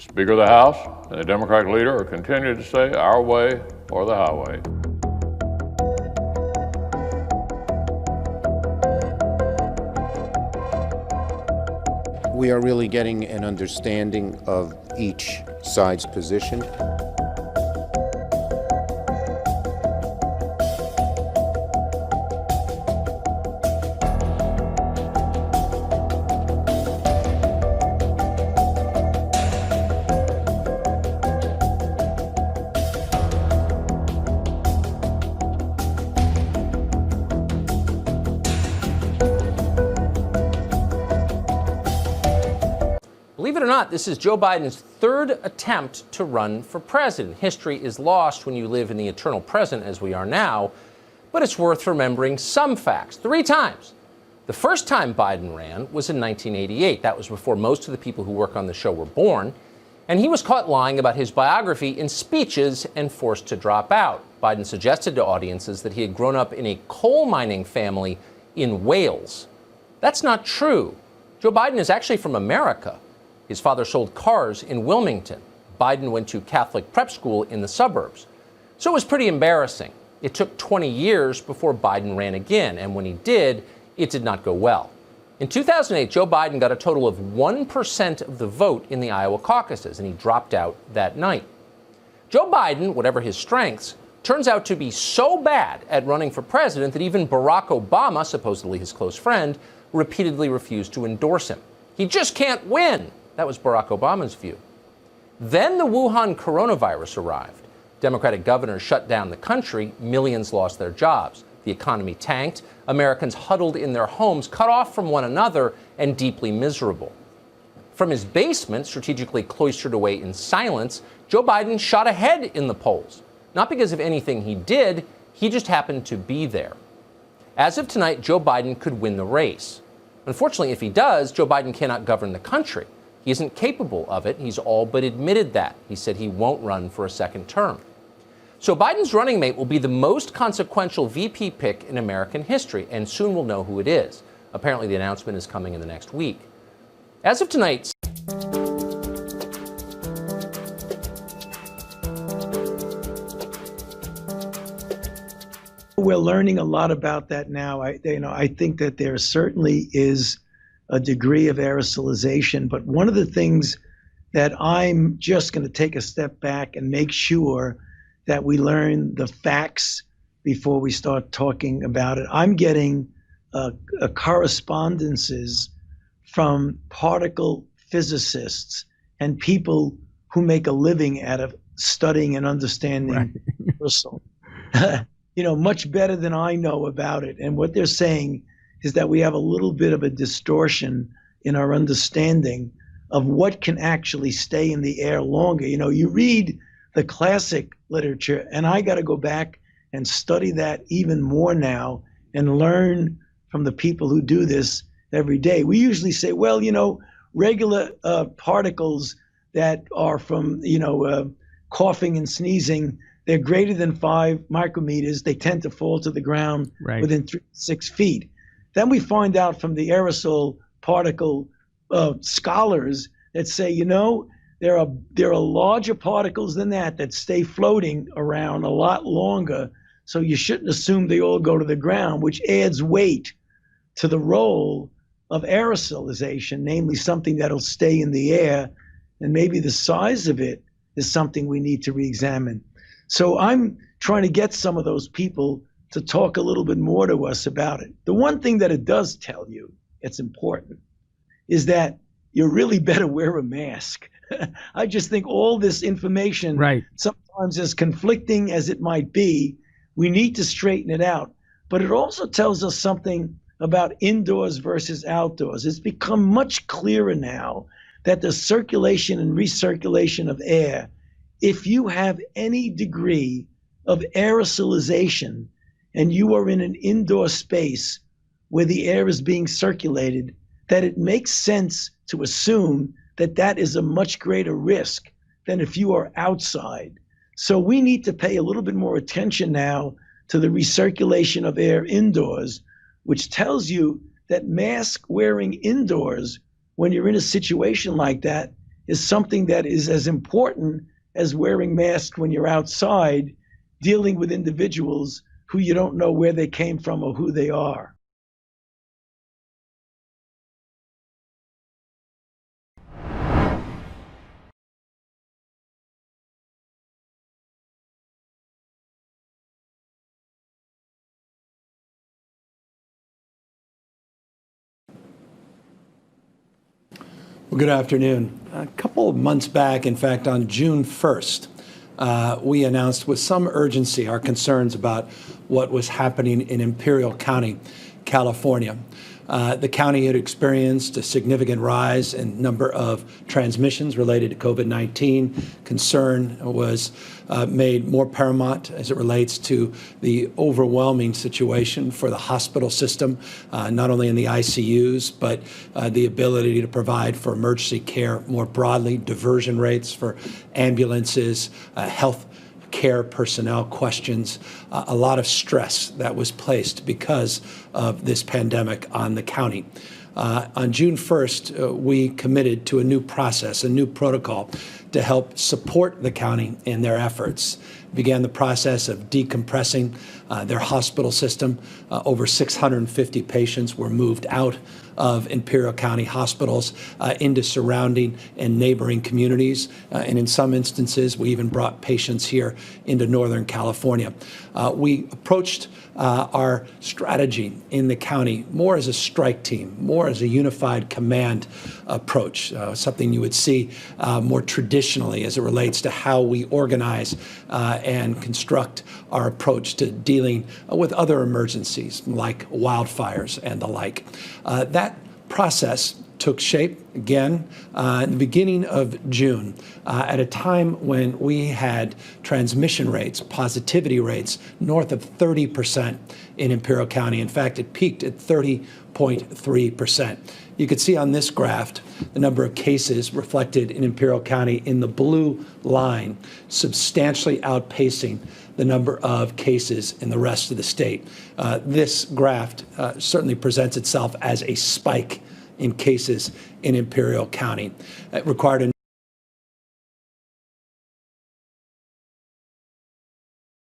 The Speaker of the House and the Democratic leader are continuing to say our way or the highway. We are really getting an understanding of each side's position. Believe it or not, this is Joe Biden's third attempt to run for president. History is lost when you live in the eternal present, as we are now, but it's worth remembering some facts. 3 times. The first time Biden ran was in 1988. That was before most of the people who work on the show were born, and he was caught lying about his biography in speeches and forced to drop out. Biden suggested to audiences that he had grown up in a coal mining family in Wales. That's not true. Joe Biden is actually from America. His father sold cars in Wilmington. Biden went to Catholic prep school in the suburbs. So it was pretty embarrassing. It took 20 years before Biden ran again, and when he did, it did not go well. In 2008, Joe Biden got a total of 1% of the vote in the Iowa caucuses, and he dropped out that night. Joe Biden, whatever his strengths, turns out to be so bad at running for president that even Barack Obama, supposedly his close friend, repeatedly refused to endorse him. He just can't win. That was Barack Obama's view. Then the Wuhan coronavirus arrived. Democratic governors shut down the country. Millions lost their jobs. The economy tanked. Americans huddled in their homes, cut off from one another and deeply miserable. From his basement, strategically cloistered away in silence, Joe Biden shot ahead in the polls. Not because of anything he did, he just happened to be there. As of tonight, Joe Biden could win the race. Unfortunately, if he does, Joe Biden cannot govern the country. He isn't capable of it. He's all but admitted that. He said he won't run for a second term. So Biden's running mate will be the most consequential VP pick in American history, and soon we'll know who it is. Apparently, the announcement is coming in the next week. As of tonight, we're learning a lot about that now. I think that there certainly is a degree of aerosolization, but one of the things that I'm just going to take a step back and make sure that we learn the facts before we start talking about it. I'm getting correspondences from particle physicists and people who make a living out of studying and understanding aerosol. Much better than I know about it. And what they're saying is that we have a little bit of a distortion in our understanding of what can actually stay in the air longer. You read the classic literature, and I got to go back and study that even more now and learn from the people who do this every day. We usually say, well, regular particles that are from, coughing and sneezing, they're greater than 5 micrometers. They tend to fall to the ground within 3 to 6 feet. Then we find out from the aerosol particle scholars that say, there are larger particles than that stay floating around a lot longer. So you shouldn't assume they all go to the ground, which adds weight to the role of aerosolization, namely something that'll stay in the air. And maybe the size of it is something we need to re-examine. So I'm trying to get some of those people to talk a little bit more to us about it. The one thing that it does tell you, it's important, is that you really better wear a mask. I just think all this information, sometimes as conflicting as it might be, we need to straighten it out. But it also tells us something about indoors versus outdoors. It's become much clearer now that the circulation and recirculation of air, if you have any degree of aerosolization and you are in an indoor space where the air is being circulated, that it makes sense to assume that that is a much greater risk than if you are outside. So we need to pay a little bit more attention now to the recirculation of air indoors, which tells you that mask wearing indoors when you're in a situation like that is something that is as important as wearing masks when you're outside, dealing with individuals who you don't know where they came from or who they are. Well, good afternoon. A couple of months back, in fact, on June 1st, we announced with some urgency our concerns about what was happening in Imperial County, California. The county had experienced a significant rise in number of transmissions related to COVID-19. Concern was made more paramount as it relates to the overwhelming situation for the hospital system, not only in the ICUs, but the ability to provide for emergency care more broadly, diversion rates for ambulances, health care personnel questions, a lot of stress that was placed because of this pandemic on the county. On June 1st, we committed to a new process, a new protocol to help support the county in their efforts. Began the process of decompressing their hospital system. Over 650 patients were moved out of Imperial County hospitals into surrounding and neighboring communities. And in some instances, we even brought patients here into Northern California. We approached our strategy in the county more as a strike team, more as a unified command approach, something you would see more traditionally as it relates to how we organize and construct our approach to dealing with other emergencies like wildfires and the like. That process took shape again in the beginning of June, at a time when we had transmission rates, positivity rates north of 30% in Imperial County. In fact, it peaked at 30.3%. You could see on this graph the number of cases reflected in Imperial County in the blue line, substantially outpacing the number of cases in the rest of the state. This graph certainly presents itself as a spike in cases in Imperial County. It required a